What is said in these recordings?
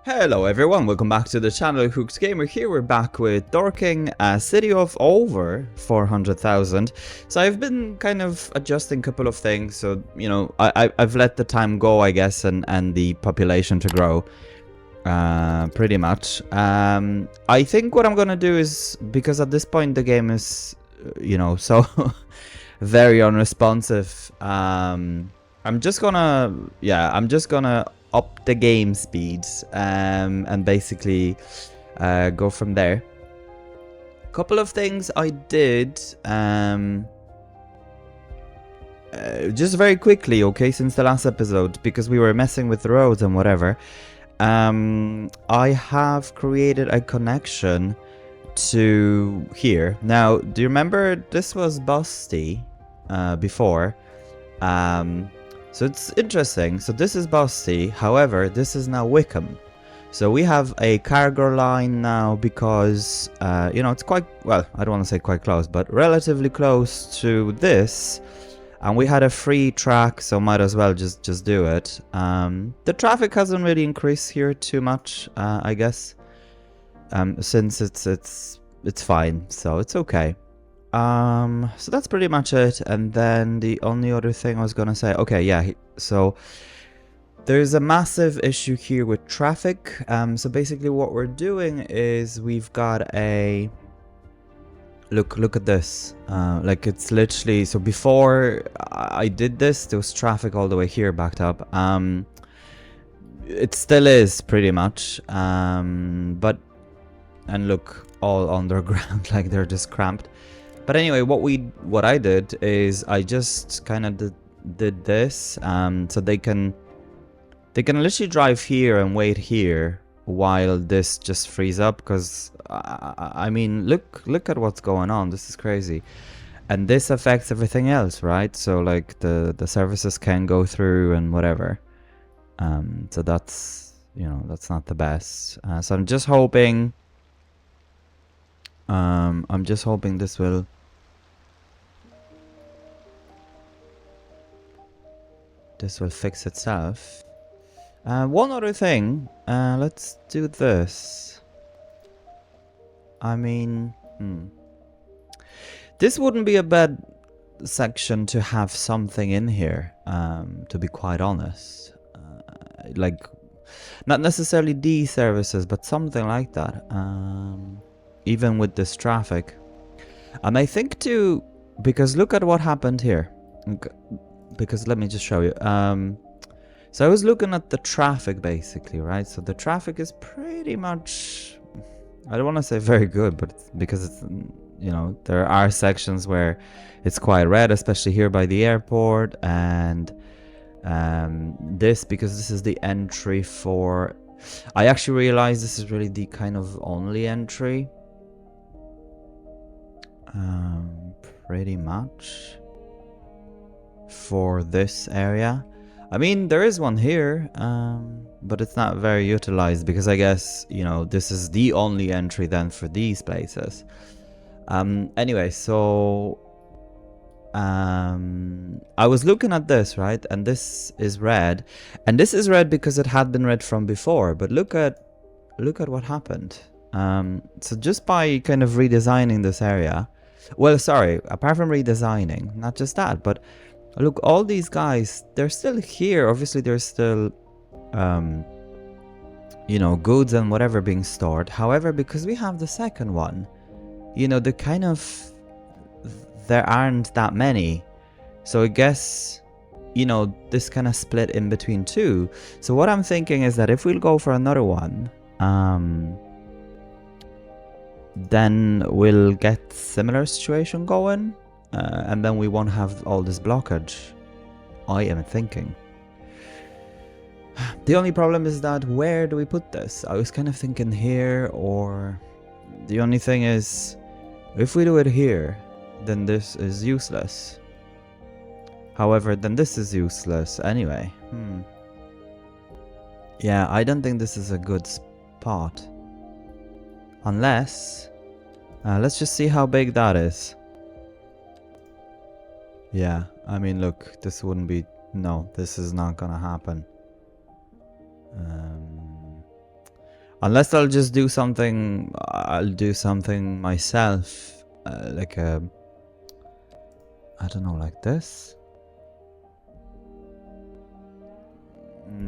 Hello everyone, welcome back to the channel. Hooks Gamer here. We're back with Dorking, a city of over 400,000. So I've been kind of adjusting a couple of things. So, you know, I've let the time go, I guess, and the population to grow. Pretty much. I think what I'm gonna do is, because at this point the game is, you know, so very unresponsive. I'm just gonna up the game speeds and basically go from there. Couple of things I did just very quickly, okay, since the last episode, because we were messing with the roads and whatever. I have created a connection to here. Now, do you remember this was Busty before? So it's interesting. So this is Busty, however, this is now Wickham. So we have a cargo line now because, you know, it's quite, well, I don't want to say quite close, but relatively close to this. And we had a free track, so might as well just do it. The traffic hasn't really increased here too much, I guess, since it's fine, so it's okay. So that's pretty much it. And then the only other thing I was gonna say, okay, yeah, so there's a massive issue here with traffic. So basically what we're doing is we've got a look at this. Like, it's literally, so before I did this, there was traffic all the way here backed up. It still is pretty much, but, and look, all underground, like they're just cramped. But anyway, what I did is I just kind of did this, so they can literally drive here and wait here while this just frees up. Because I mean, look at what's going on. This is crazy, and this affects everything else, right? So like the services can go through and whatever. So that's, you know, that's not the best. So I'm just hoping. This will. This will fix itself. One other thing, let's do this. I mean, this wouldn't be a bad section to have something in here, to be quite honest. Like, not necessarily these services, but something like that. Even with this traffic. And I think too, because look at what happened here. Because let me just show you. So I was looking at the traffic basically, right? So the traffic is pretty much, I don't want to say very good, but because it's, you know, there are sections where it's quite red, especially here by the airport, and this, because this is the entry for, I actually realized this is really the kind of only entry, pretty much, for this area. I mean, there is one here, but it's not very utilized because I guess, you know, this is the only entry then for these places. Anyway, so I was looking at this, right? And this is red, and this is red because it had been red from before. But look at what happened. So just by kind of redesigning this area, well, sorry, apart from redesigning, not just that, but look, all these guys, they're still here. Obviously, there's still, you know, goods and whatever being stored. However, because we have the second one, you know, there aren't that many. So I guess, you know, this kind of split in between two. So what I'm thinking is that if we'll go for another one, then we'll get similar situation going. And then we won't have all this blockage, I am thinking. The only problem is that where do we put this? I was kind of thinking here, or the only thing is, if we do it here, then this is useless. However, then this is useless anyway. Yeah, I don't think this is a good spot. Unless, let's just see how big that is. Yeah, I mean, look, this wouldn't be, no, this is not gonna happen. Unless I'll just do something, I'll do something myself, like a, I don't know, like this.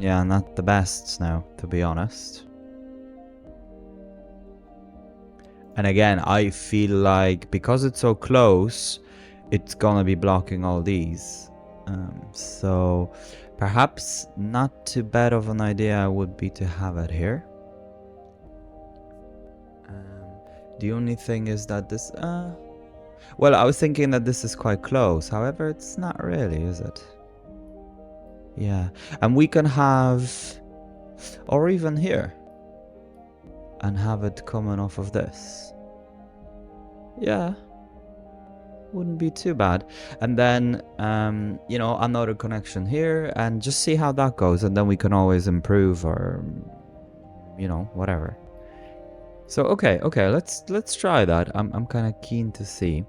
Yeah, not the best now, to be honest. And again, I feel like because it's so close, it's gonna be blocking all these. So perhaps not too bad of an idea would be to have it here. The only thing is that this... well, I was thinking that this is quite close. However, it's not really, is it? Yeah. And we can have... or even here. And have it coming off of this. Yeah. Wouldn't be too bad. And then, you know, another connection here. And just see how that goes. And then we can always improve or... you know, whatever. So, okay, let's try that. I'm kind of keen to see.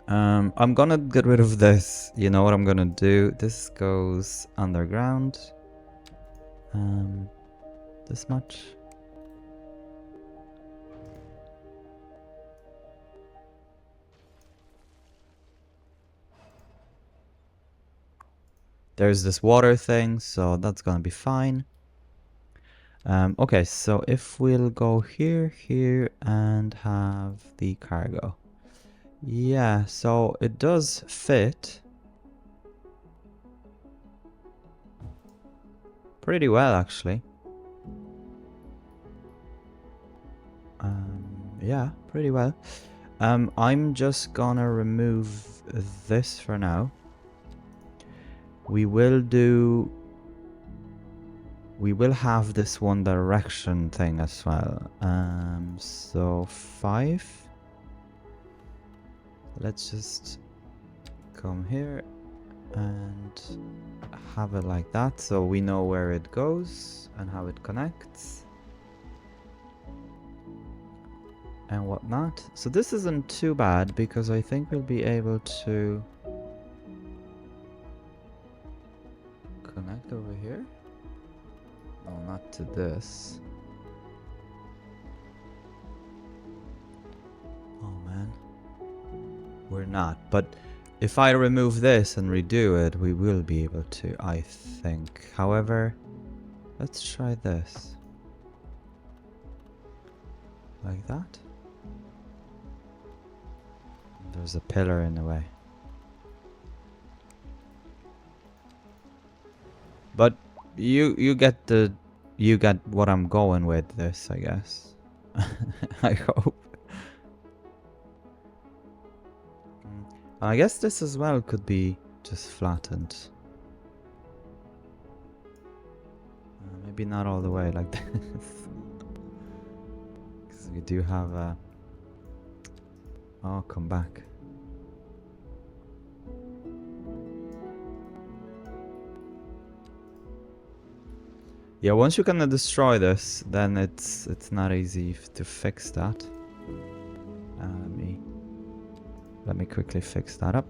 I'm gonna get rid of this. You know what I'm gonna do? This goes underground. This much. There's this water thing, so that's gonna be fine. Okay, so if we'll go here, here, and have the cargo. Yeah, so it does fit pretty well, actually. Yeah, pretty well. I'm just gonna remove this for now. We will have this one direction thing as well. So 5. Let's just come here and have it like that, so we know where it goes and how it connects and whatnot. So this isn't too bad because I think we'll be able to connect over here. No, not to this. Oh man, we're not. But if I remove this and redo it, we will be able to, I think. However, let's try this. Like that. There's a pillar in the way. But you get what I'm going with this, I guess. I hope. I guess this as well could be just flattened. Maybe not all the way like this. Because we do have a... oh, come back. Yeah, once you kind of destroy this, then it's not easy to fix that. Let me quickly fix that up.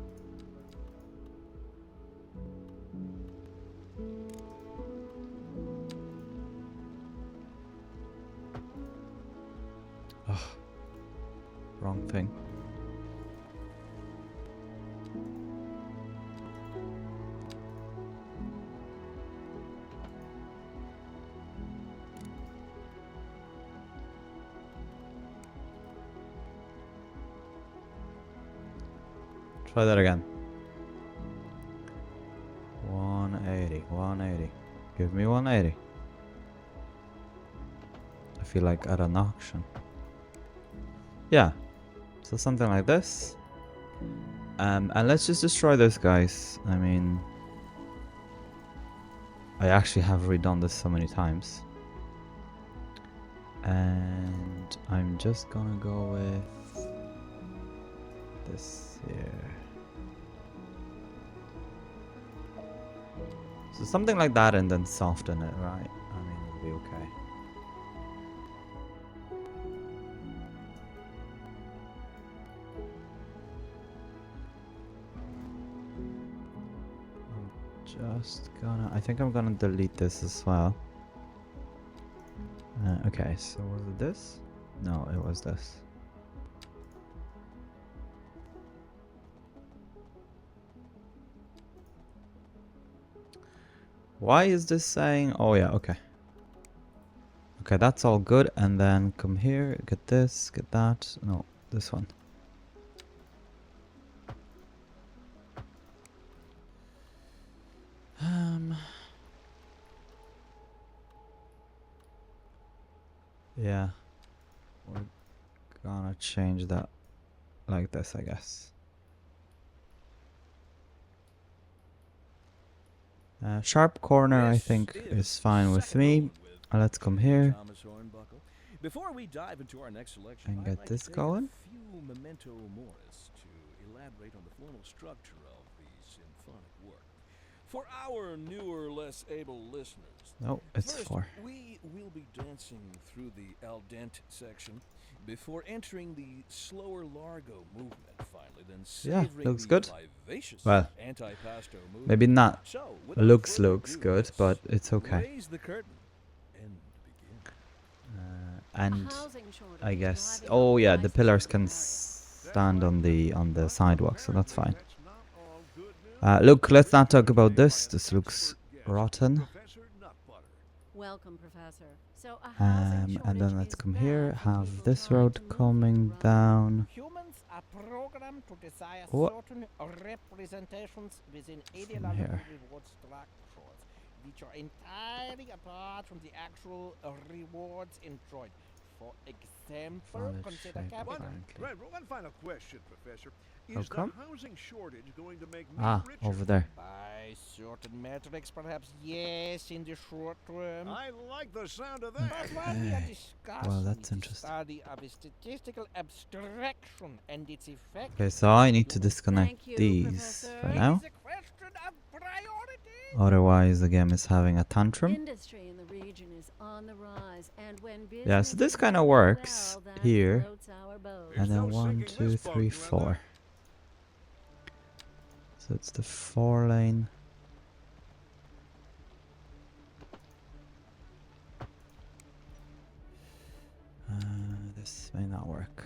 Oh, wrong thing. Try that again. 180, 180. Give me 180. I feel like at an auction. Yeah. So something like this. And let's just destroy this, guys. I mean, I actually have redone this so many times. And I'm just gonna go with this here. So something like that and then soften it, right? I mean, it'll be okay. I'm just gonna... I think I'm gonna delete this as well. Okay, so was it this? No, it was this. Why is this saying? Oh yeah, okay. Okay, that's all good. And then come here, get this, get that. No, this one. Yeah. We're gonna change that like this, I guess. Sharp corner, I think, is fine with me. Let's come here Before we dive into our next selection, and I'd get like this to take going. a few memento moris to elaborate on the formal structure of the symphonic work. For our newer, less able listeners, No, it's first, 4. we will be dancing through the al dente section before entering the slower largo movement finally, then Yeah, savoring looks the good. vivacious Well, antipasto movement. maybe not So, without looks further ado, good, let's but it's okay. raise the curtain and begin. And I guess, oh yeah, the pillars can stand on the sidewalk, so that's fine. Look, let's not talk about this. This looks rotten. Welcome, Professor. So And then let's come here, have this road coming down. Humans are programmed to desire What? certain representations within From ideological here. reward structures, which are entirely apart from the actual rewards enjoyed. For example, Solid consider shape capital. apparently. One final question, Professor. How Is the come? housing shortage going to make me Ah, richer? over there. By certain metrics, perhaps yes, in the short term. I like the sound of that. But while we are Okay. discussing Well, that's the interesting. study of a statistical abstraction and its effect, Okay, so I need to disconnect Thank you, these Professor. for it now. is a question of priority. Otherwise, the game is having a tantrum. Industry in the region is on the rise, and when Yeah, so business this is kind of doing works well, that here. floats our boat. And There's then no 1, sinking 2, this boat, 3, Glenda. 4. So it's the 4-lane. This may not work.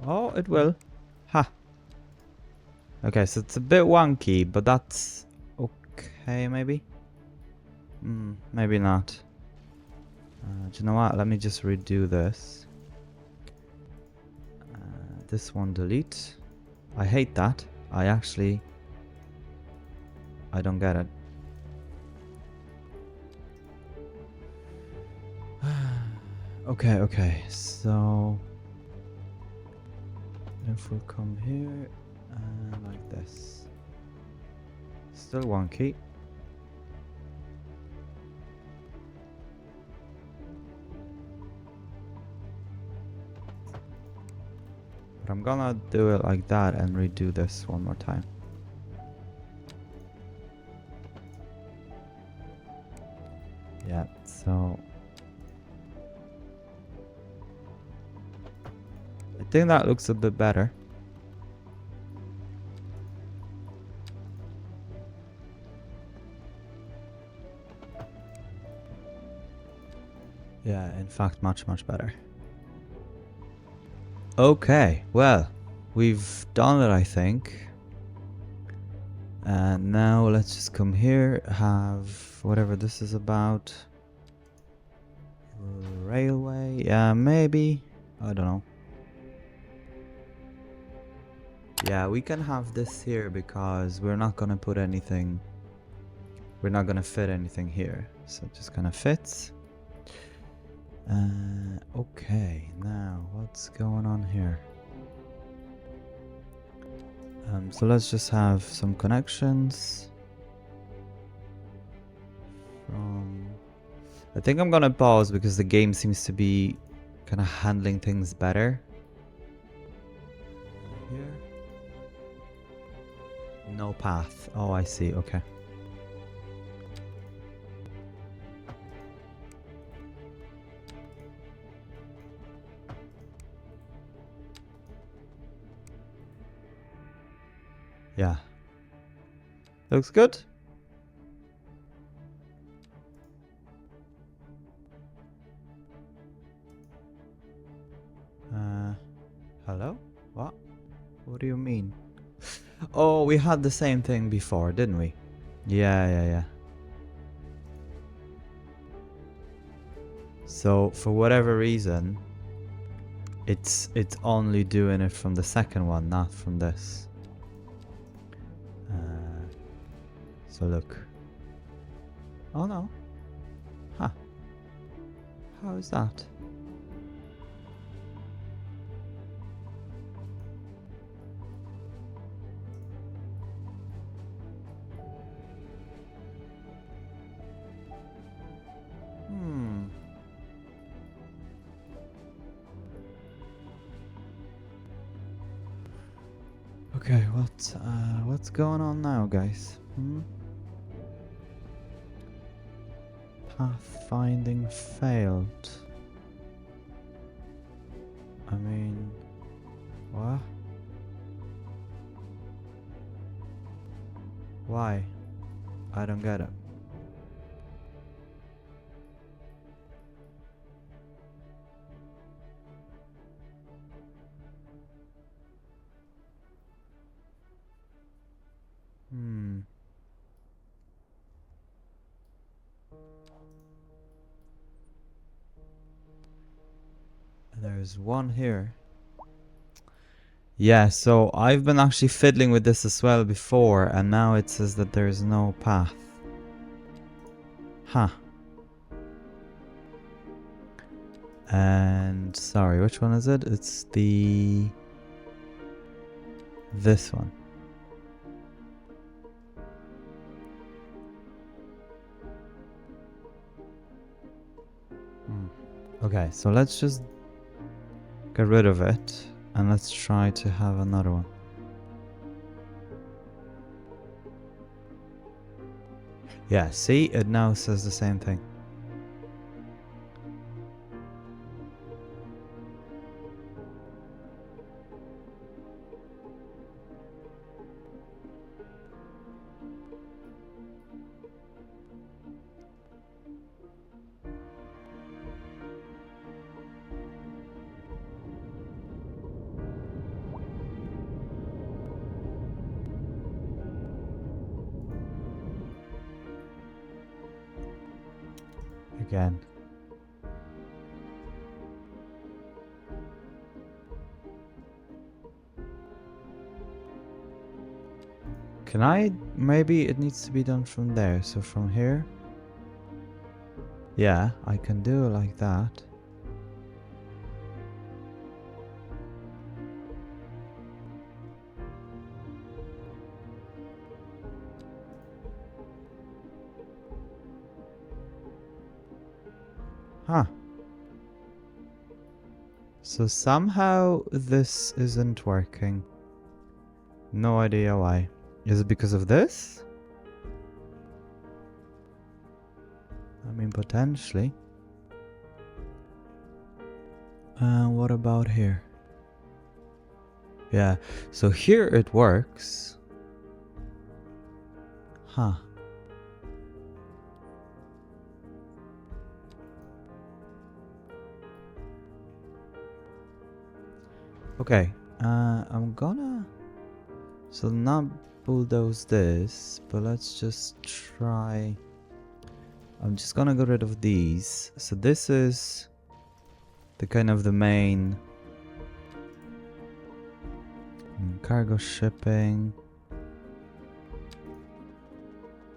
Oh, it will. Ha! Okay, so it's a bit wonky, but that's okay, maybe? Maybe not. Do you know what? Let me just redo this. This one delete. I hate that. I don't get it. Okay, so if we come here and like this. Still wonky. But I'm gonna do it like that and redo this one more time. Yeah, so I think that looks a bit better. Yeah, in fact, much better. Okay, well, we've done it, I think. And now let's just come here, have whatever this is about. Railway, yeah, maybe. I don't know. Yeah, we can have this here because we're not gonna put anything. We're not gonna fit anything here, so it just kind of fits. Okay, now what's going on here? So let's just have some connections from. I think I'm gonna pause because the game seems to be kind of handling things better. Here. No path. Oh, I see. Okay. Yeah. Looks good. Hello? What? What do you mean? Oh, we had the same thing before, didn't we? Yeah. So, for whatever reason, it's only doing it from the second one, not from this. So look. Oh no. Huh. How is that? Okay, what's going on now, guys? Pathfinding failed. I mean, what? Why? I don't get it. There's one here. Yeah, so I've been actually fiddling with this as well before, and now it says that there's no path. Huh. And sorry, which one is it? It's this one. Okay, so let's just get rid of it and let's try to have another one. Yeah, see, it now says the same thing. Again. Can I? Maybe it needs to be done from there. So from here. Yeah, I can do it like that. Huh. So somehow this isn't working. No idea why. Is it because of this? I mean, potentially. What about here? Yeah, so here it works. Huh. Okay, I'm gonna... So not bulldoze this, but let's just try... I'm just gonna get rid of these. So this is the kind of the main cargo shipping.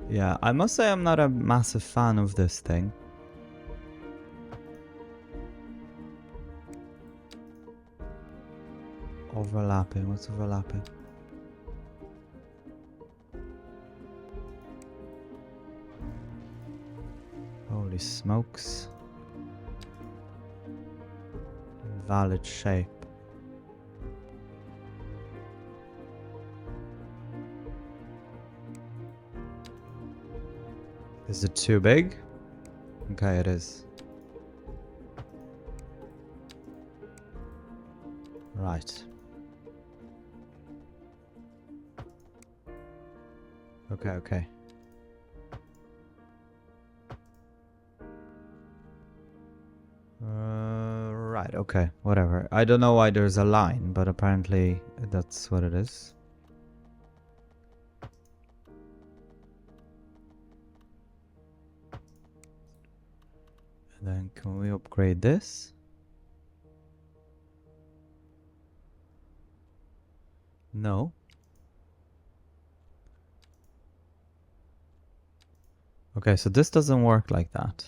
Yeah, I must say I'm not a massive fan of this thing. Overlapping, what's overlapping? Holy smokes. Valid shape. Is it too big? Okay, it is. Right. Okay. Right, okay, whatever. I don't know why there's a line, but apparently that's what it is. And then can we upgrade this? No. Okay, so this doesn't work like that.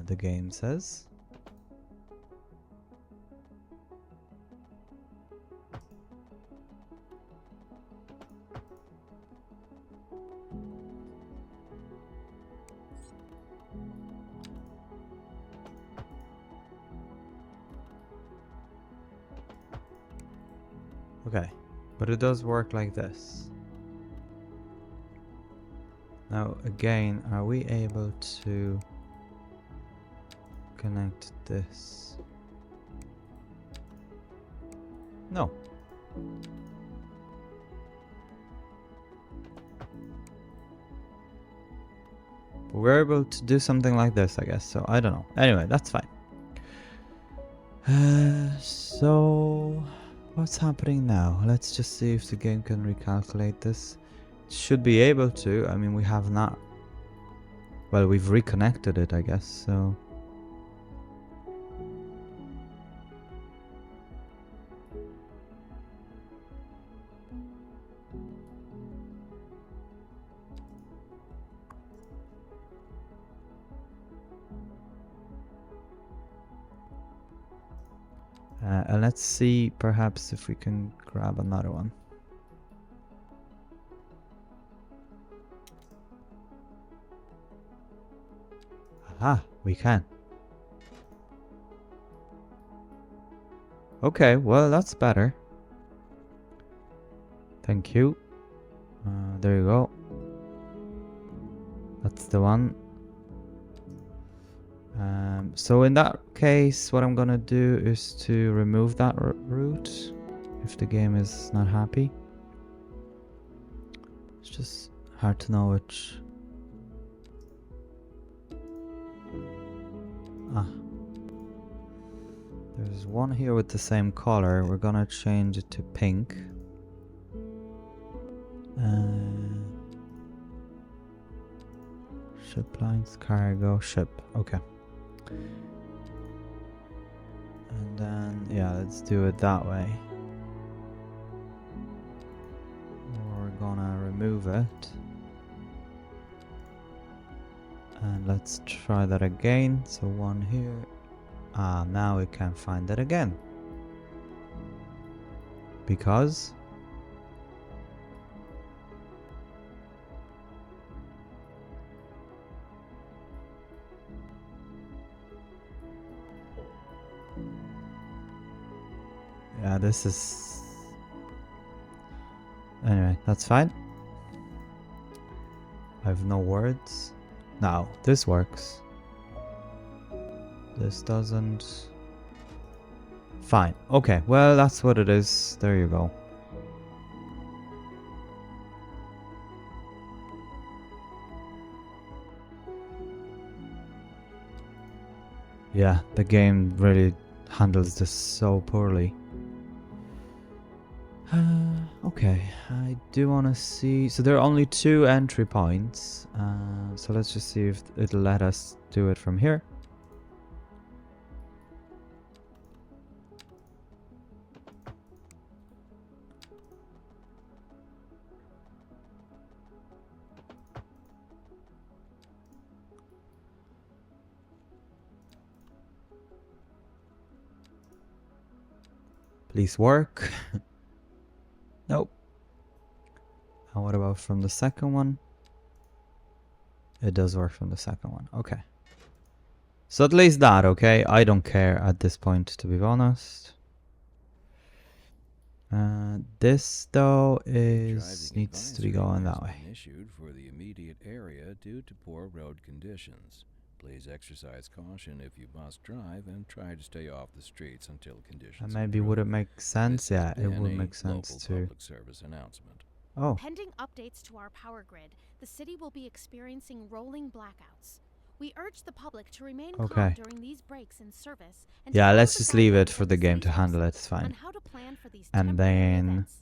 The game says. Okay, but it does work like this. Now, again, are we able to connect this? No. We're able to do something like this, I guess, so I don't know. Anyway, that's fine. So, what's happening now? Let's just see if the game can recalculate this. It should be able to. I mean, we have not. Well, we've reconnected it, I guess, so. And let's see perhaps if we can grab another one. Aha, we can. Okay, well, that's better. Thank you. There you go. That's the one. So in that case, what I'm gonna do is to remove that route if the game is not happy. It's just hard to know which. There's one here with the same color. We're gonna change it to pink. Ship lines, cargo, ship. Okay. And then, yeah, let's do it that way. We're gonna remove it. And let's try that again. So one here. Ah, now we can find it again. Because yeah, this is... Anyway, that's fine. I have no words. Now, this works. This doesn't. Fine. Okay, well, that's what it is. There you go. Yeah, the game really handles this so poorly. Okay, I do want to see... So there are only 2 entry points. So let's just see if it'll let us do it from here. Please work. Nope. And what about from the second one? It does work from the second one. Okay. So at least that, okay? I don't care at this point, to be honest. This though needs to be going that way. Issued for the immediate area due to poor road conditions. Please exercise caution if you must drive and try to stay off the streets until conditions And maybe would it make sense? Yeah, it would make sense to. Public service announcement. Oh. Pending updates to our power grid, the city will be experiencing rolling blackouts. We urge the public to remain Okay. calm during these breaks in service. And Yeah, to let's follow just the leave it guidelines for of the game to safe handle it. house It's fine. on how to plan for these And temporary then events.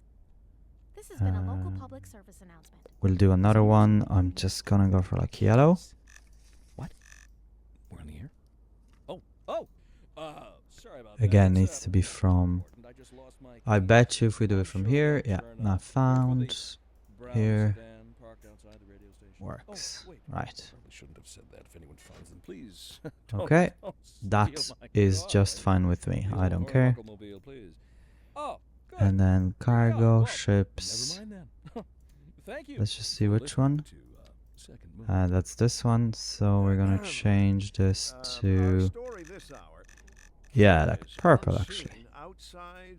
This has been a local uh, public service announcement. we'll do another one. I'm just gonna go for like yellow. What? We're in the air? Oh, sorry about Again, that. needs to be from. important. I just lost my I keys. bet you if we do I'm it from sure here, they'll yeah, turn not up. found. Brown Here. sedan parked outside the radio station. Works. Oh, wait. Right. Probably shouldn't have said that. If anyone finds them, please. Okay. don't That steal my is car. just fine with me. Diesel I don't or care. automobile, please. Oh, good. And then Here we go. cargo Well, ships. Never mind then. Thank you. Let's just see for which listening one. to, Second Move. That's this one. So we're gonna change this Our to story this hour yeah, like is purple unseen actually. outside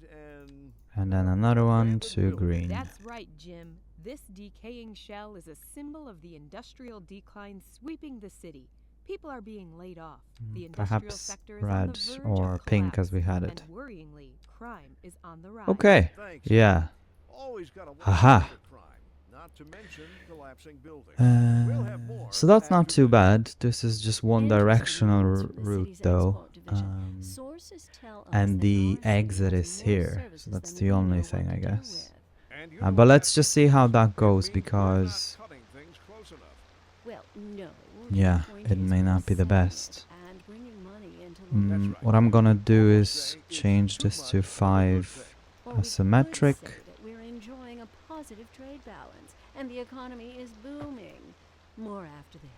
And then another one abandoned to building. green. That's right, Jim. This decaying shell is a symbol of the industrial decline sweeping the city. People are being laid off. The industrial Perhaps sector is on red the verge or of pink as collapse, we had it. And worryingly, crime is on the rise. Okay. Thanks. Yeah. Always gotta watch Aha. out for crime, not to mention collapsing buildings. We'll have more So that's not after too this. bad. This is just one Interesting directional news from the route city's though. export division. Sources tell us And that the our city exit has is more here. services So that's than the we only know thing, what I to do guess. with. And you But don't let's have just to see how use that it goes means we're not because cutting things close enough. Well, no. yeah, The point it is may we're not be the saving best. and bringing money into That's local right. What I'm gonna do Almost is say it's change too this to much of a good 5 thing. Or we could asymmetric. say that we're enjoying a positive trade balance and the economy is booming. More after this.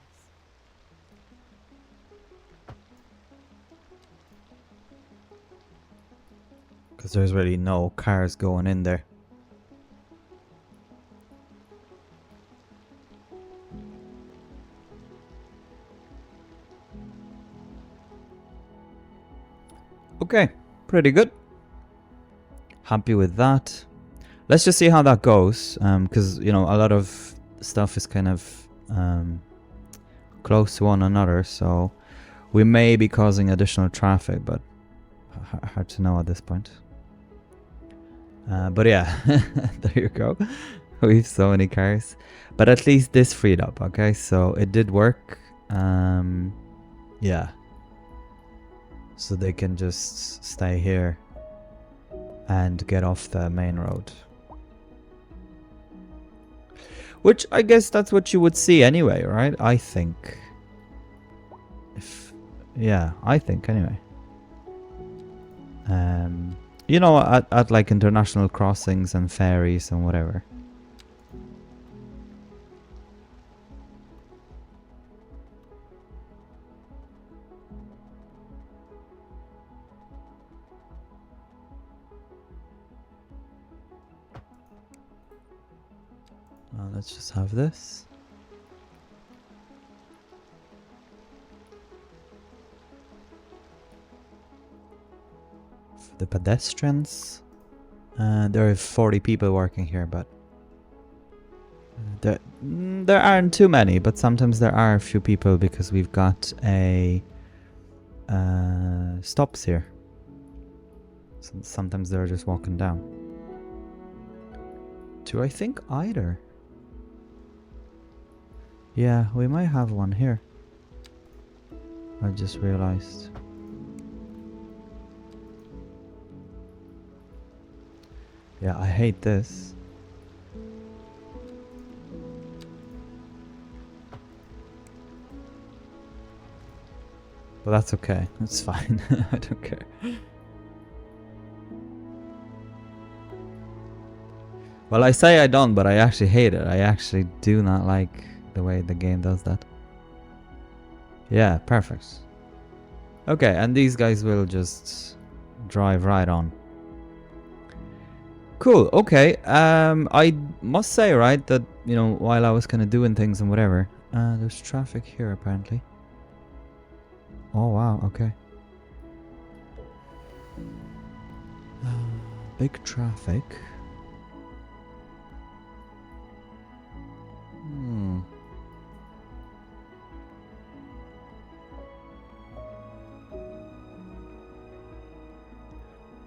Because there's really no cars going in there. Okay, pretty good. Happy with that. Let's just see how that goes. Because, you know, a lot of stuff is kind of close to one another. So we may be causing additional traffic, but hard to know at this point. But yeah, there you go. We have so many cars. But at least this freed up, okay? So it did work. Yeah. So they can just stay here and get off the main road. Which I guess that's what you would see anyway, right? I think. Yeah, I think anyway. You know, at like international crossings and ferries and whatever. Let's just have this. For the pedestrians. There are 40 people working here, but there aren't too many, but sometimes there are a few people because we've got a stops here. Sometimes they're just walking down. Do I think either? Yeah, we might have one here. I just realized. Yeah, I hate this. But that's okay. It's fine. I don't care. Well, I say I don't, but I actually hate it. I actually do not like the way the game does that. Yeah, perfect. Okay, and these guys will just drive right on. Cool, okay. I must say, right, that, you know, while I was kind of doing things and whatever, there's traffic here apparently. Oh, wow, okay. Big traffic.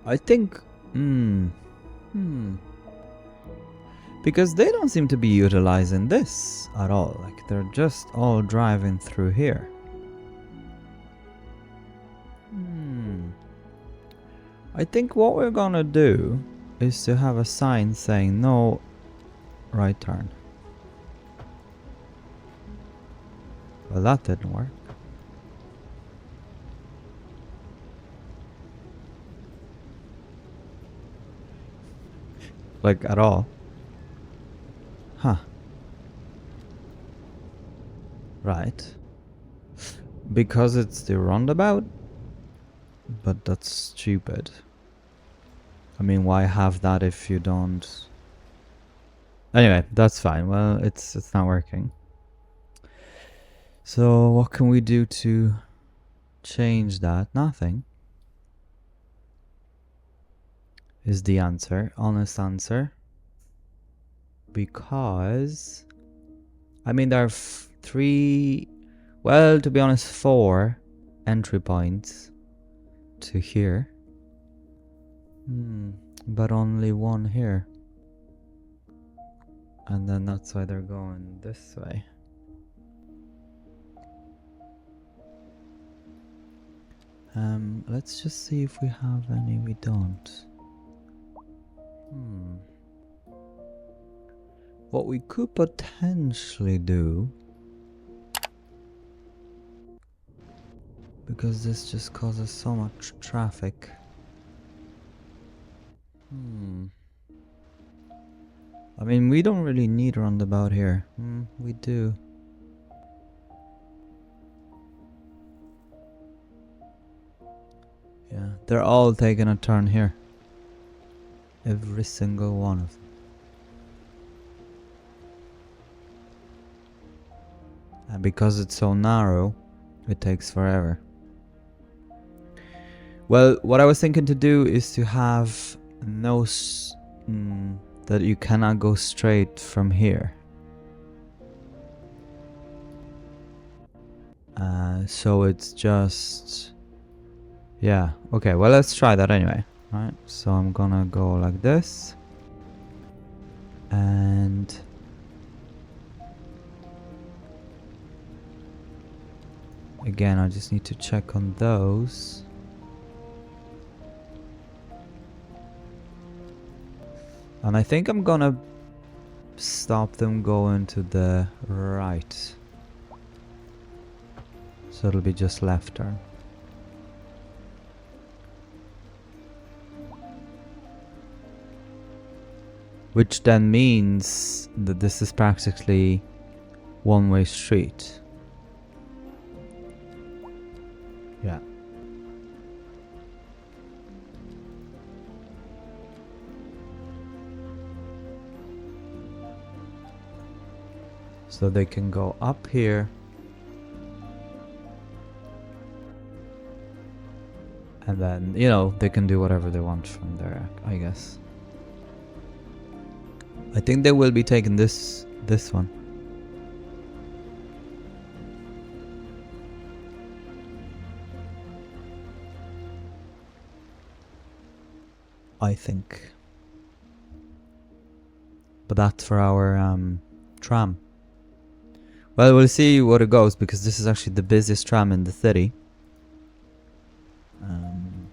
I think, because they don't seem to be utilizing this at all. Like, they're just all driving through here. I think what we're gonna do is to have a sign saying no right turn. Well, that didn't work. Like, at all. Huh. Right. Because it's the roundabout? But that's stupid. I mean, why have that if you don't... Anyway, that's fine. Well, it's not working. So, what can we do to change that? Nothing. Is the answer. Honest answer. Because... I mean, there are 3... Well, to be honest, 4 entry points to here. But only 1 here. And then that's why they're going this way. Let's just see if we have any. We don't. What we could potentially do, because this just causes so much traffic. I mean, we don't really need a roundabout here. We do. Yeah, they're all taking a turn here. Every single one of them. And because it's so narrow, it takes forever. Well, what I was thinking to do is to have no... that you cannot go straight from here. So it's just... Yeah, okay, well, let's try that anyway. Right, so I'm gonna go like this. And... Again, I just need to check on those. And I think I'm gonna stop them going to the right. So it'll be just left turn. Which then means that this is practically one-way street. Yeah. So they can go up here. And then, you know, they can do whatever they want from there, I guess. I think they will be taking this one. I think. But that's for our tram. Well, we'll see what it goes, because this is actually the busiest tram in the city.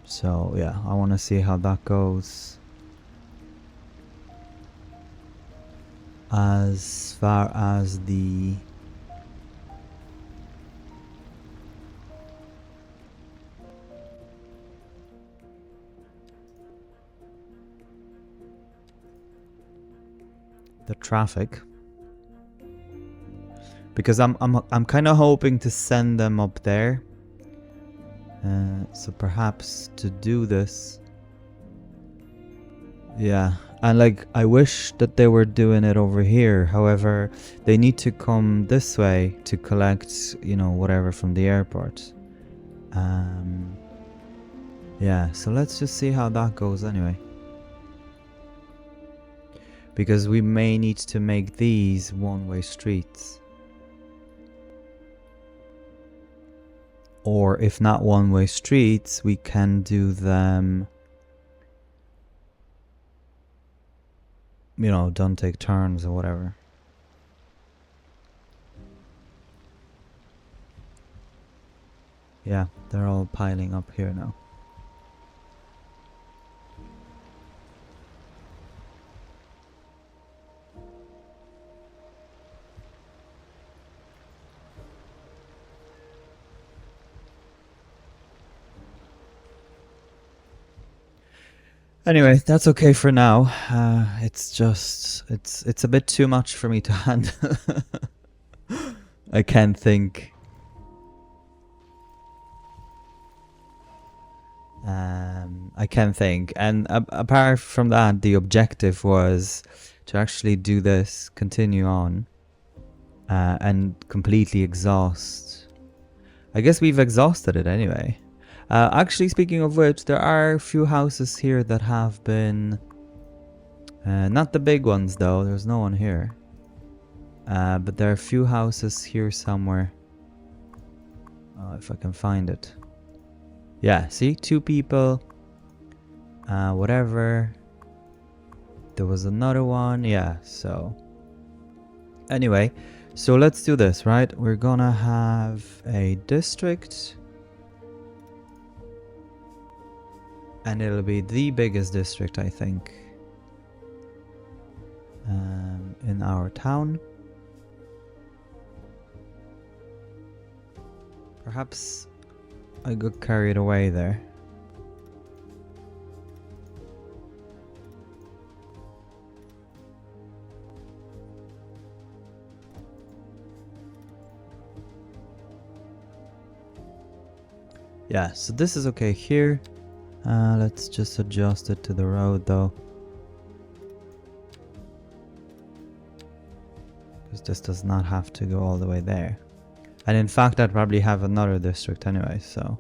So yeah, I want to see how that goes. As far as the traffic, because I'm kind of hoping to send them up there. So perhaps to do this, yeah, and like I wish that they were doing it over here. However, they need to come this way to collect, you know, whatever from the airport. Yeah, so let's just see how that goes anyway. Because we may need to make these one-way streets. Or if not one-way streets, we can do them, you know, don't take turns or whatever. Yeah, they're all piling up here now. Anyway, that's okay for now. It's just it's a bit too much for me to handle. I can't think. I can't think. And apart from that, the objective was to actually do this, continue on, and completely exhaust. I guess we've exhausted it anyway. Actually, speaking of which, there are a few houses here that have been... not the big ones though, there's no one here. But there are a few houses here somewhere. If I can find it. Yeah, see? 2 people. Whatever. There was another one. Yeah, so... Anyway, so let's do this, right? We're gonna have a district. And it'll be the biggest district, I think. In our town. Perhaps I got carried away there. Yeah, so this is okay here. Let's just adjust it to the road though. Because this does not have to go all the way there. And in fact, I'd probably have another district anyway, so...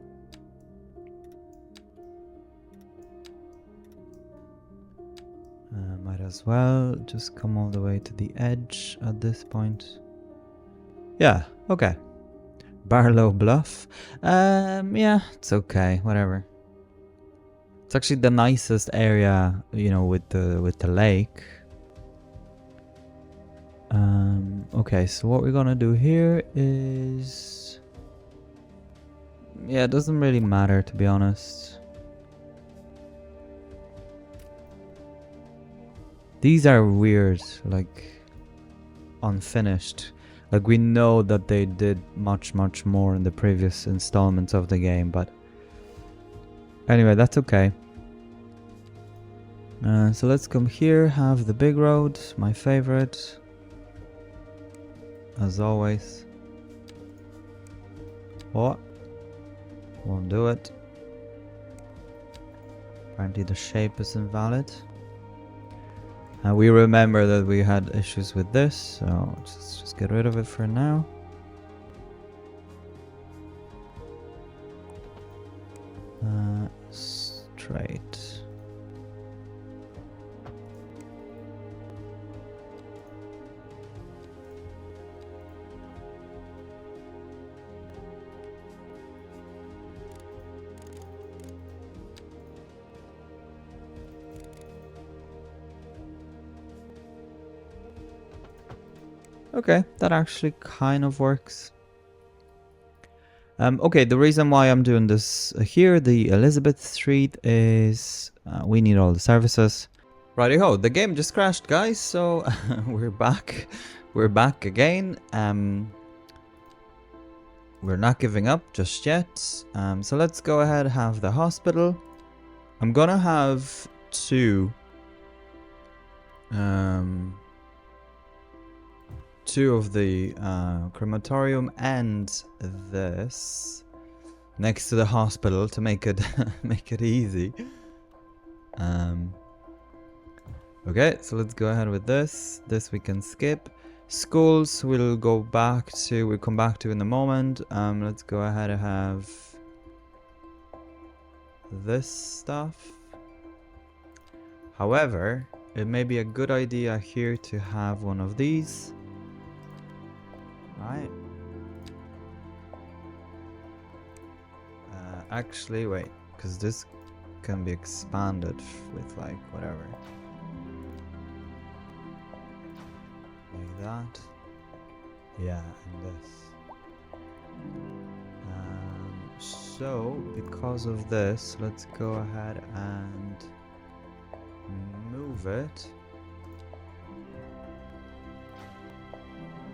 might as well just come all the way to the edge at this point. Yeah, okay. Barlow Bluff. Yeah, it's okay, whatever. It's actually the nicest area, you know, with the lake. Okay, so what we're gonna do here is... Yeah, it doesn't really matter, to be honest. These are weird, like, unfinished. Like, we know that they did much more in the previous installments of the game, but... Anyway, that's okay. So let's come here, have the big road, my favorite. As always. What? Won't do it. Apparently the shape is invalid. We remember that we had issues with this, so just get rid of it for now. Straight. Okay, that actually kind of works. Okay, the reason why I'm doing this here, the Elizabeth Street, is we need all the services. Righty-ho, the game just crashed, guys, so we're back. We're back again. We're not giving up just yet. So let's go ahead and have the hospital. I'm gonna have 2. 2 of the crematorium and this next to the hospital to make it make it easy. Okay, so let's go ahead with this. This we can skip. Schools we'll come back to in a moment. Let's go ahead and have this stuff. However, it may be a good idea here to have one of these. Right. Actually, wait, because this can be expanded with like whatever. Like that. Yeah, and this. So, because of this, let's go ahead and move it.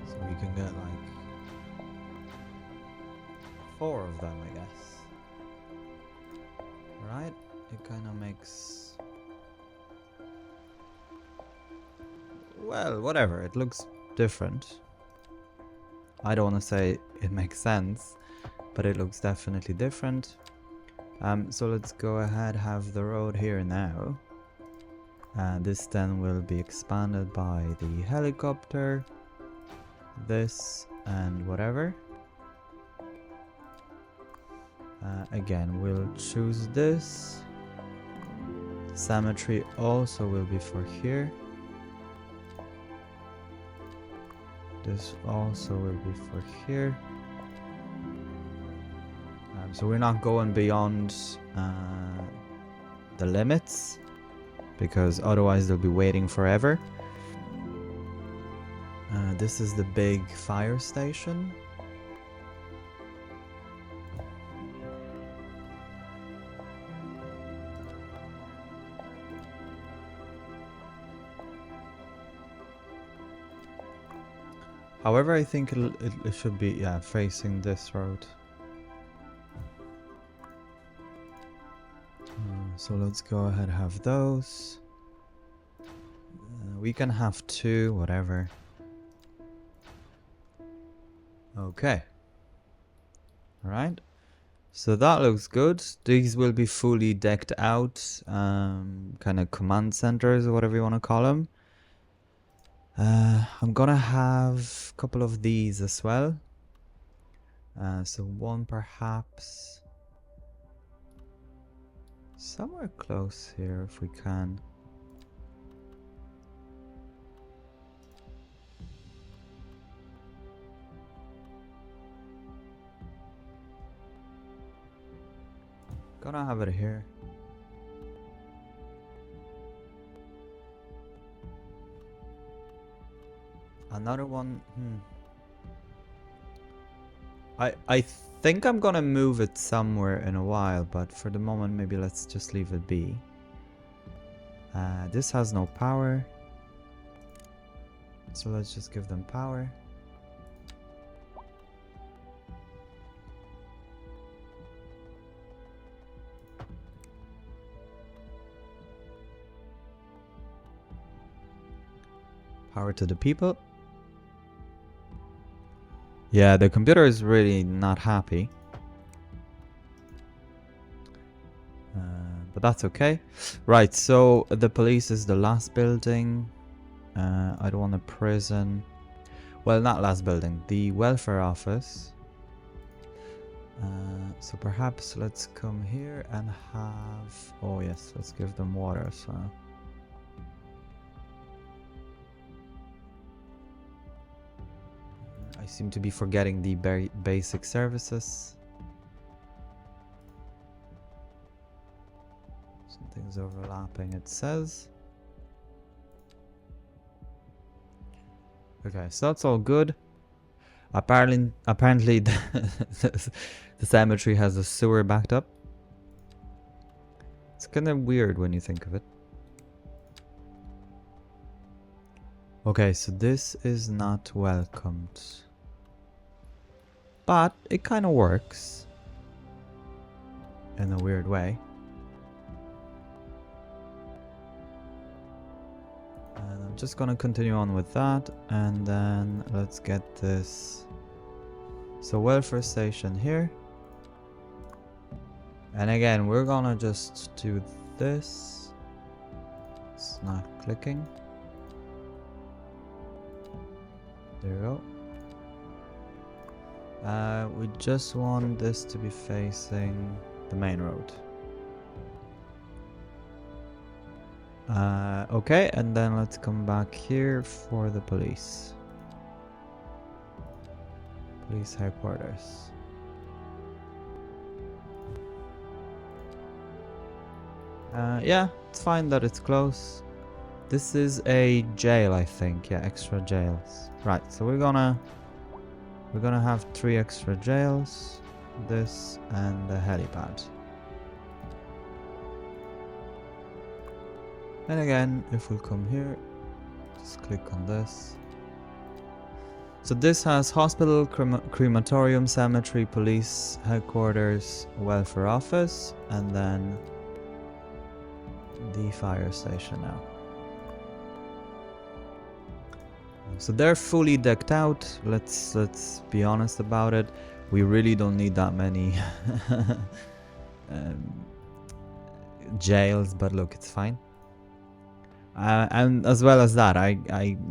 So we can get like 4 of them, I guess. Right? It kind of makes well, whatever. It looks different. I don't want to say it makes sense, but it looks definitely different. So let's go ahead, have the road here now. This then will be expanded by the helicopter, this and whatever. Again, we'll choose this. Cemetery also will be for here. This also will be for here. So we're not going beyond the limits, because otherwise they'll be waiting forever. This is the big fire station. However, I think it should be, yeah, facing this road. So let's go ahead and have those. We can have 2, whatever. Okay. Alright. So that looks good. These will be fully decked out, kind of command centers or whatever you want to call them. I'm gonna have a couple of these as well. So one perhaps somewhere close here if we can. Gonna have it here. Another one. I think I'm gonna move it somewhere in a while, but for the moment maybe let's just leave it be. This has no power, so let's just give them power. Power to the people. Yeah, the computer is really not happy. But that's okay. Right, so the police is the last building. I don't want a prison. Well, not last building. The welfare office. So perhaps let's come here and have... Oh yes, let's give them water as well. I seem to be forgetting the very basic services. Something's overlapping, it says. Okay, so that's all good. Apparently the cemetery has a sewer backed up. It's kind of weird when you think of it. Okay, so this is not welcomed. But it kind of works in a weird way. And I'm just gonna continue on with that, and then let's get this. So welfare station here. And again, we're gonna just do this. It's not clicking. There we go. We just want this to be facing the main road. Okay, and then let's come back here for the police. Police headquarters. Yeah, it's fine that it's close. This is a jail, I think. Yeah, extra jails. Right, so we're gonna have 3 extra jails, this and the helipad. And again, if we'll come here, just click on this. So this has hospital, crematorium, cemetery, police headquarters, welfare office, and then the fire station now. So they're fully decked out. Let's be honest about it. We really don't need that many jails, but look, it's fine. And as well as that,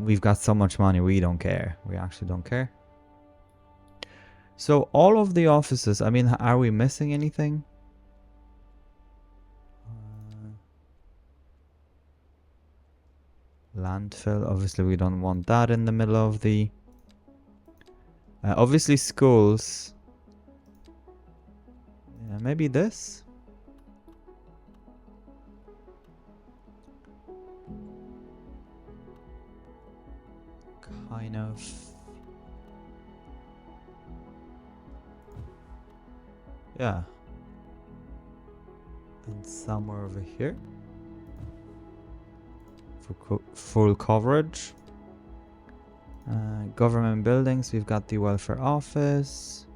we've got so much money, we don't care. We actually don't care. So all of the offices, I mean, are we missing anything? Landfill, obviously we don't want that in the middle of the... obviously schools. Yeah, maybe this? Kind of... Yeah. And somewhere over here. For full coverage. Government buildings, we've got the welfare office.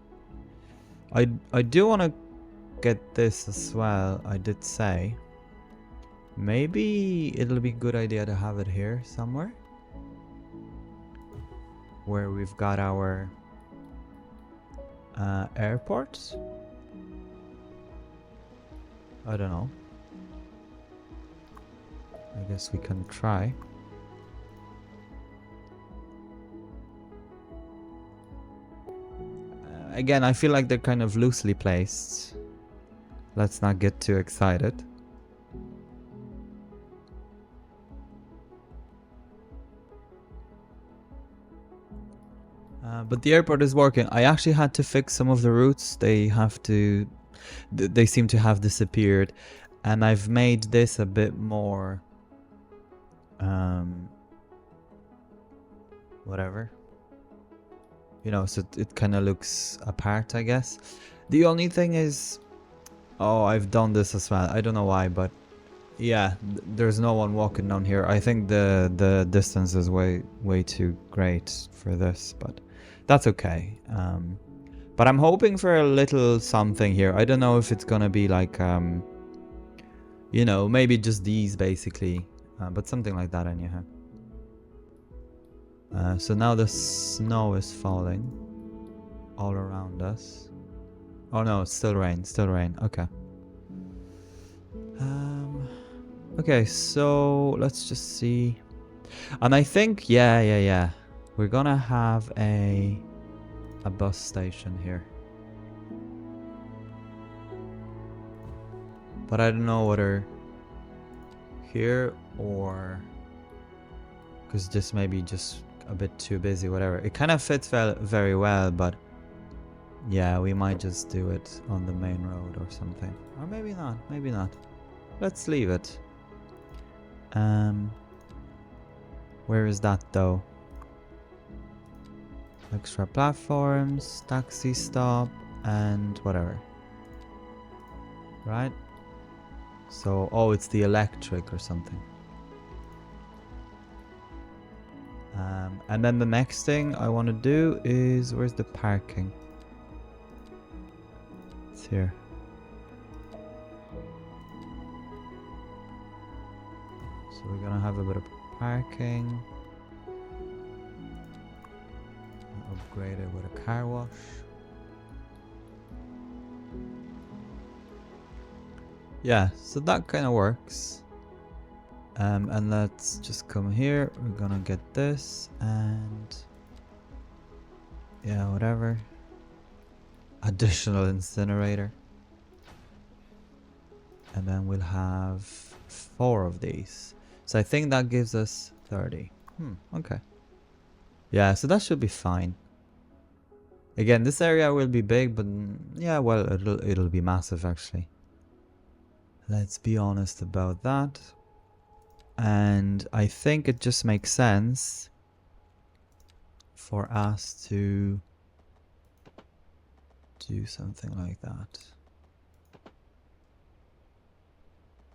I do want to get this as well, I did say. Maybe it'll be a good idea to have it here somewhere. Where we've got our airport. I don't know. I guess we can try. Again, I feel like they're kind of loosely placed. Let's not get too excited. But the airport is working. I actually had to fix some of the routes. They seem to have disappeared. And I've made this a bit more... whatever. You know, so it kind of looks apart, I guess. The only thing is... Oh, I've done this as well. I don't know why, but... Yeah, there's no one walking down here. I think the distance is way too great for this, but... That's okay. But I'm hoping for a little something here. I don't know if it's gonna be like... you know, maybe just these, basically. But something like that anyhow. So now the snow is falling all around us. Oh no, it's still rain, okay. Okay, so let's just see. And I think, yeah. We're gonna have a bus station here. But I don't know whether here or... Because this may be just a bit too busy, whatever. It kind of fits very well, but yeah, we might just do it on the main road or something. Or maybe not. Let's leave it. Where is that though? Extra platforms, taxi stop, and whatever. Right? So, oh, it's the electric or something. And then the next thing I want to do is... Where's the parking? It's here. So we're gonna have a bit of parking. Upgrade it with a car wash. Yeah, so that kind of works. And let's just come here. We're gonna get this and... Yeah, whatever. Additional incinerator. And then we'll have 4 of these. So I think that gives us 30. Okay. Yeah, so that should be fine. Again, this area will be big, but yeah, well, it'll be massive actually. Let's be honest about that. And I think it just makes sense for us to do something like that.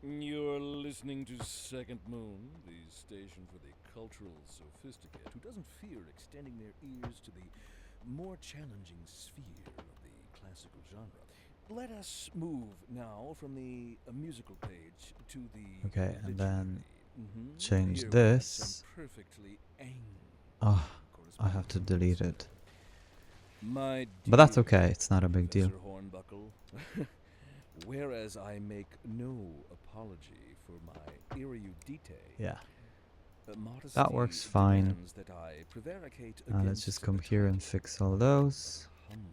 You're listening to Second Moon, the station for the cultural sophisticate who doesn't fear extending their ears to the more challenging sphere of the classical genre. Let us move now from the musical page to the... Okay, and then obituary. change Here we have this. some perfectly Oh, I have to delete it. My But that's dear okay. It's not a big deal. Professor Hornbuckle, whereas I make no apology for my erudite, Yeah. modesty That works fine. demands that I prevaricate Let's against just come the here and title fix all of those. humble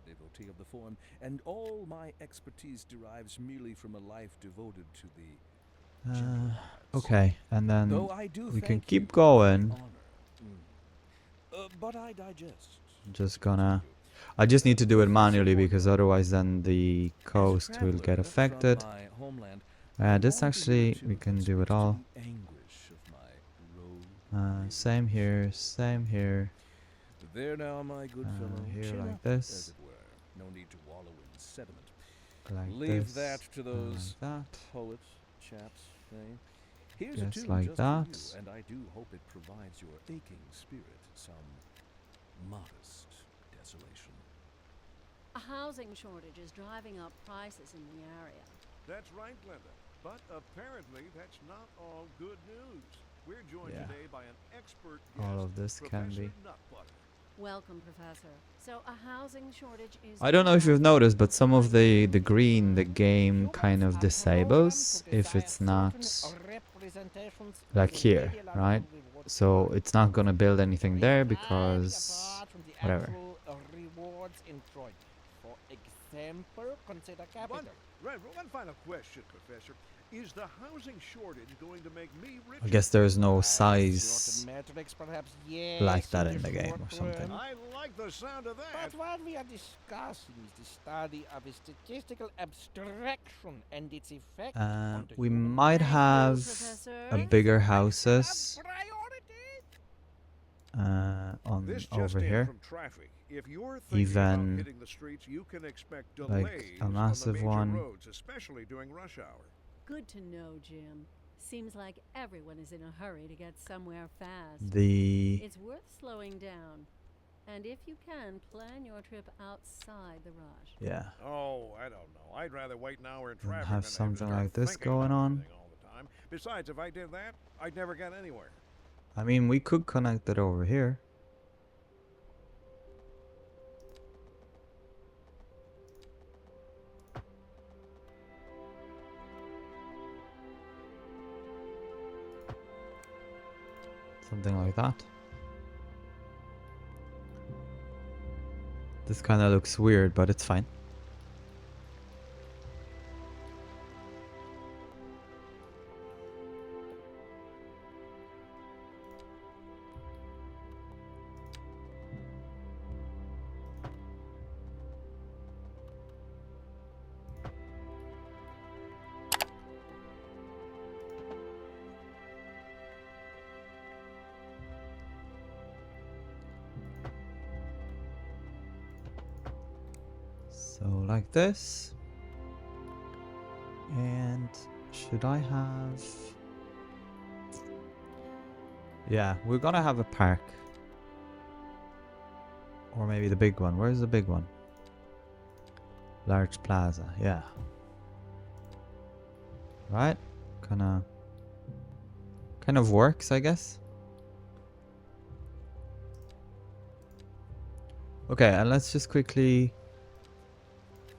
devotee of the form, and all my expertise derives merely from a life devoted to the gentle arts. Okay, and then Though I do we can thank you keep for the going. honor. But I digest. I'm just To gonna... continue. I just need to do it Professor manually because Hornbuckle, otherwise then the as a coast will get traveler affected. from my homeland, I This long to hear a actually, tale we that can do it speaks to all. the anguish of my road. Same here, same here. There now, my good fellow. Here Chin like up, this. as it were. No need to wallow in sediment. Like Leave this. that to those Like that. poets, chaps, eh? Here's a Just tune like just that. for you, and I do hope it provides your aching spirit some modest desolation. A housing shortage is driving up prices in the area. That's right, Glenda. But apparently that's not all good news. We're joined Yeah. today by an expert All guest, of this can Professor be. Nutbutter. Welcome, Professor. So a housing shortage is... I don't know if you've noticed, but some of the green the game kind of disables if it's not like here, right? So it's not gonna build anything there because whatever. Rewards enjoyed. For example, consider capital. One final question, Professor. Is the housing shortage going to make me rich? I guess there's no Short size metrics, perhaps, yes, like that in in the game short or something. run. I like the sound of that. But what we are discussing is the study of a statistical abstraction and its effect on the We human might Thank you, have Professor. a bigger Excellent houses priority. on This just over in here. from traffic. If you're thinking Even about hitting the streets, you can expect delays like a on the massive major one. roads, especially during rush hour. Good to know, Jim. Seems like everyone is in a hurry to get somewhere fast. It's worth slowing down. And if you can, plan your trip outside the rush. Yeah. Oh, I don't know. I'd rather wait an hour in And traffic have than something to start like this thinking going about on. everything all the time. Besides, if I did that, I'd never get anywhere. I mean, we could connect it over here. Something like that. This kind of looks weird, but it's fine. So like this. And should I have... Yeah, we're gonna have a park. Or maybe the big one. Where's the big one? Large plaza, yeah. Right? Kind of works, I guess. Okay, and let's just quickly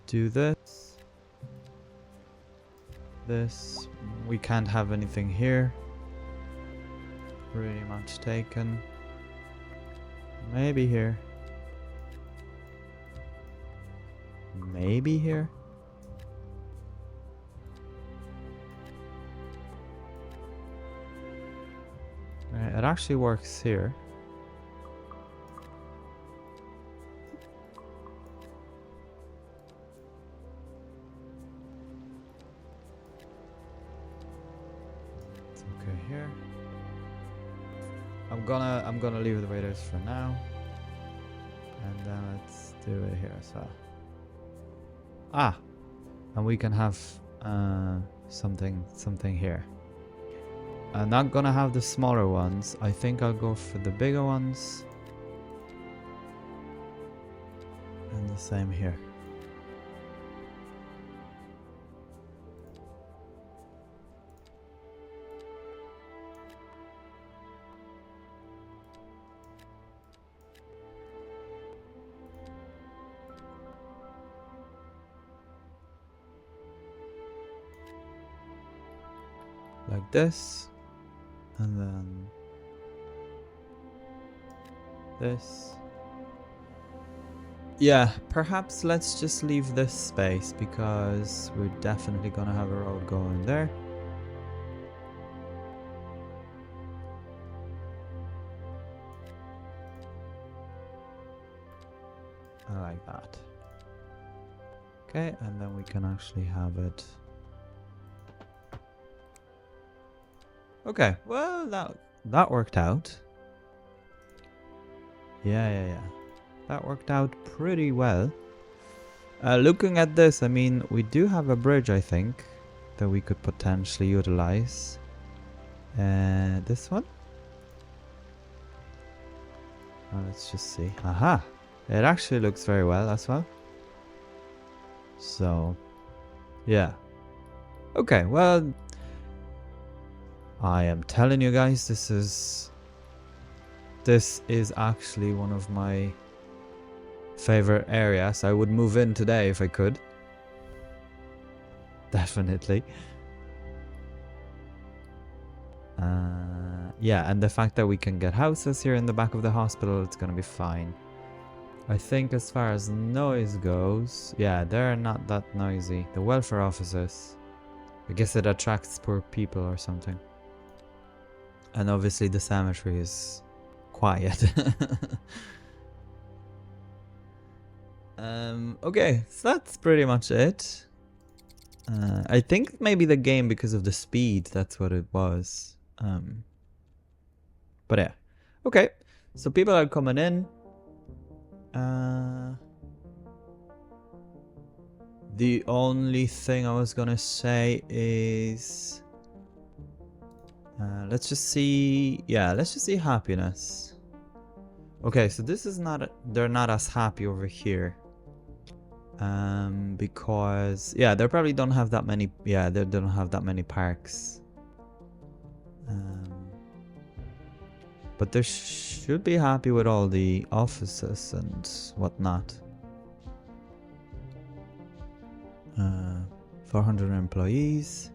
do this. This. We can't have anything here. Pretty much taken. Maybe here. Maybe here. Alright, it actually works here. It's okay here. I'm gonna leave it the way it is for now. And then let's do it here as well. Ah, and we can have something here. I'm not gonna have the smaller ones. I think I'll go for the bigger ones. And the same here. like this. And then this. Yeah, perhaps let's just leave this space because we're definitely gonna have a road going there. I like that. Okay, and then we can actually have it. Okay, well that worked out. Yeah. That worked out pretty well. Looking at this, I mean, we do have a bridge, I think, that we could potentially utilize. This one? Let's just see. Aha! It actually looks very well as well. So, yeah. Okay, well, I am telling you guys, this is actually one of my favorite areas. I would move in today if I could. Definitely. Yeah, and the fact that we can get houses here in the back of the hospital, it's gonna be fine. I think as far as noise goes, yeah, they're not that noisy. The welfare officers, I guess it attracts poor people or something. And obviously the cemetery is quiet. Okay, so that's pretty much it. I think maybe the game, because of the speed, that's what it was. But yeah. Okay, so people are coming in. The only thing I was gonna say is... let's just see... Yeah, let's just see happiness. Okay, so this is not... They're not as happy over here. Because... Yeah, they probably don't have that many... Yeah, they don't have that many parks. But they should be happy with all the offices and whatnot. 400 employees.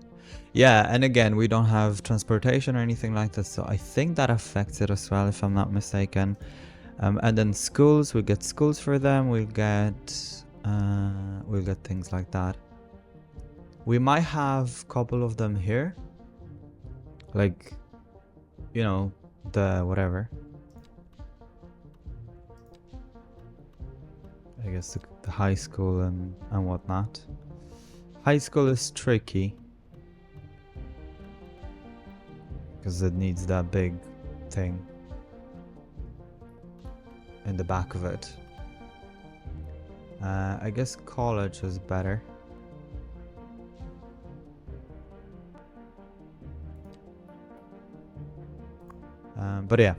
Yeah, and again, we don't have transportation or anything like that, so I think that affects it as well, if I'm not mistaken. And then schools, we'll get schools for them. We'll get things like that. We might have a couple of them here, like, you know, the whatever. I guess the high school and whatnot. High school is tricky because it needs that big thing in the back of it. I guess college is better. But yeah.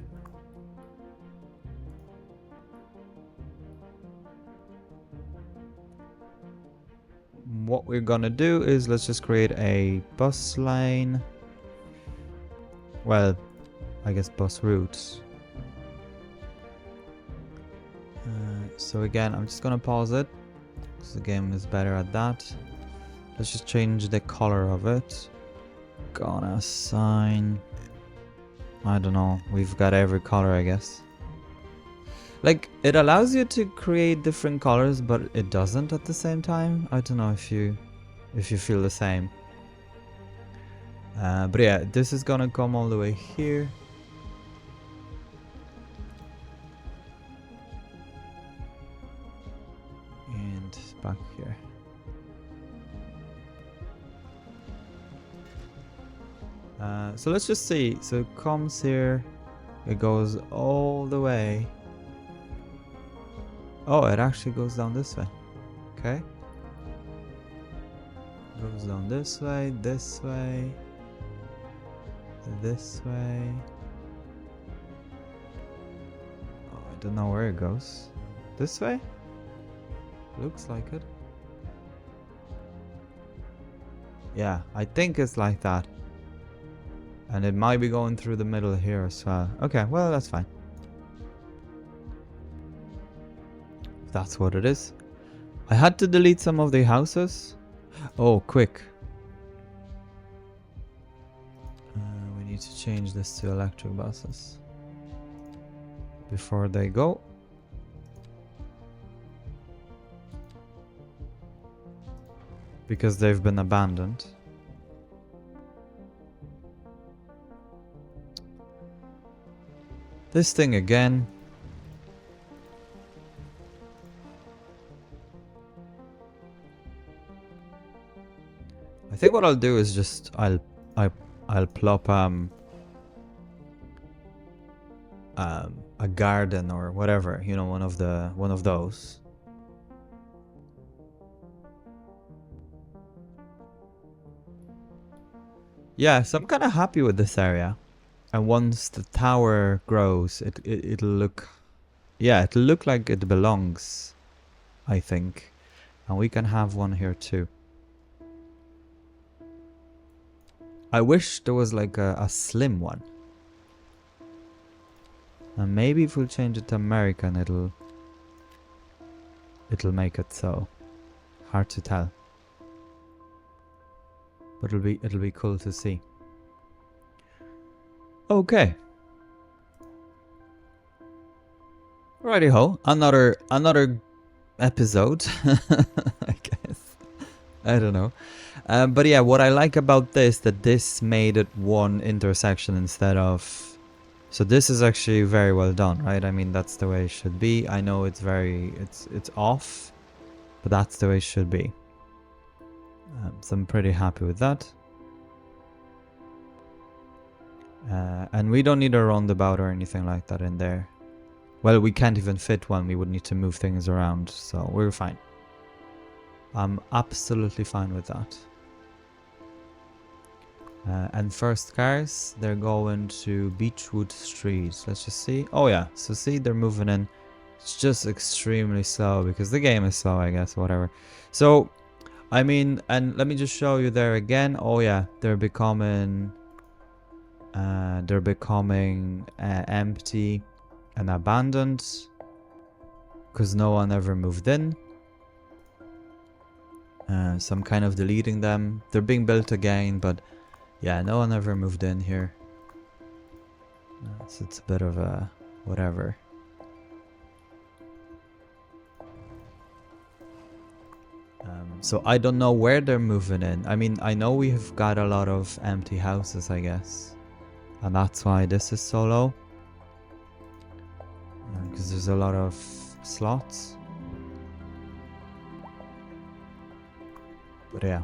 What we're gonna do is let's just create a bus line. Well, I guess bus routes. So again, I'm just gonna pause it because the game is better at that. Let's just change the color of it. Gonna assign... I don't know, we've got every color, I guess. Like, it allows you to create different colors, but it doesn't at the same time. I don't know if you feel the same. But yeah, this is gonna come all the way here. And back here. So let's just see. So it comes here, it goes all the way. Oh, it actually goes down this way. Okay. Goes down this way, this way, this way. Oh, I don't know where it goes. This way? Looks like it. Yeah, I think it's like that. And it might be going through the middle here as well. Okay, well, that's fine. If that's what it is. I had to delete some of the houses. Oh, quick. need to change this to electric buses before they go. Because they've been abandoned. This thing again. I think what I'll do is just I'll plop a garden or whatever, you know, one of those. Yeah, so I'm kind of happy with this area. And once the tower grows, it'll look, yeah, it'll look like it belongs, I think. And we can have one here too. I wish there was like a slim one. And maybe if we'll change it to American, it'll make it so. Hard to tell. But it'll be cool to see. Okay. Righty ho, another episode, I guess. I don't know. But yeah, what I like about this, that this made it one intersection instead of... So this is actually very well done, right? I mean, that's the way it should be. I know it's it's off, but that's the way it should be. So I'm pretty happy with that. And we don't need a roundabout or anything like that in there. Well, we can't even fit one. We would need to move things around, so we're fine. I'm absolutely fine with that. And first cars, they're going to Beechwood Street. Let's just see. Oh yeah, so see, they're moving in. It's just extremely slow because the game is slow, I guess, whatever. So, I mean, and let me just show you there again. Oh yeah, they're becoming empty and abandoned because no one ever moved in. So I'm kind of deleting them. They're being built again, but yeah, no one ever moved in here. So it's a bit of a whatever. So I don't know where they're moving in. I mean, I know we have got a lot of empty houses, I guess. And that's why this is so low. Because there's a lot of slots. But yeah.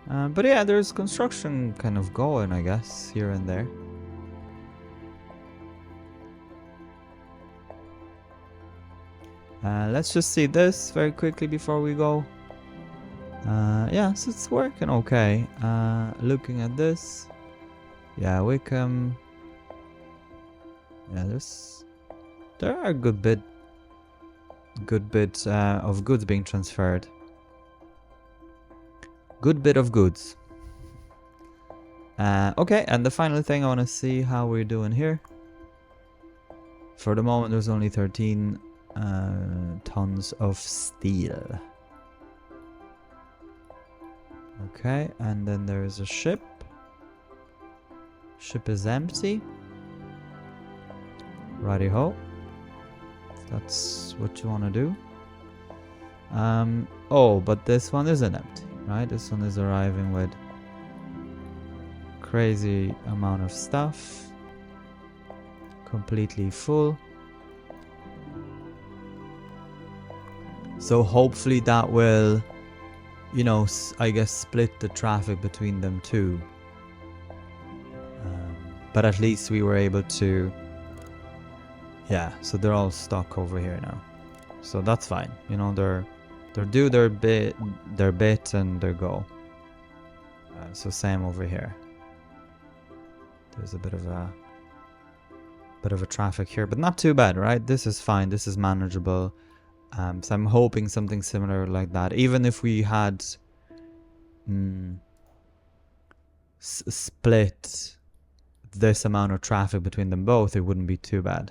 But yeah, there's construction kind of going, I guess, here and there. Let's just see this very quickly before we go. Yeah, so it's working okay. Looking at this. Yeah, Wickham. Yeah, there are a good bit of goods being transferred. Good bit of goods. Okay, and the final thing, I want to see how we're doing here. For the moment, there's only 13 tons of steel. Okay, and then there's a ship. Ship is empty. Righty ho. That's what you want to do. Oh, but this one isn't empty, right? This one is arriving with crazy amount of stuff. Completely full. So hopefully that will, you know, I guess split the traffic between them too. But at least we were able to... Yeah, so they're all stuck over here now. So that's fine. You know, they're do their bit and they go. So same over here. There's a bit of a traffic here, but not too bad, right? This is fine. This is manageable. So I'm hoping something similar like that. Even if we had split this amount of traffic between them both, it wouldn't be too bad.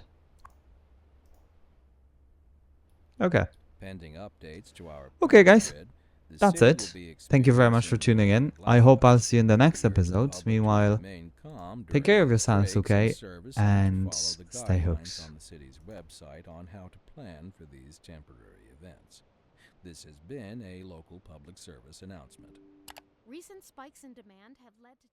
Okay. Pending updates to our Okay, guys. grid, that's it. Thank you very much for tuning in. I hope I'll see you in the next episode. Meanwhile, take care of yourselves, okay? And stay hooked. On the city's website on how to plan for these temporary events. This has been a local public service announcement. Recent spikes in demand have led to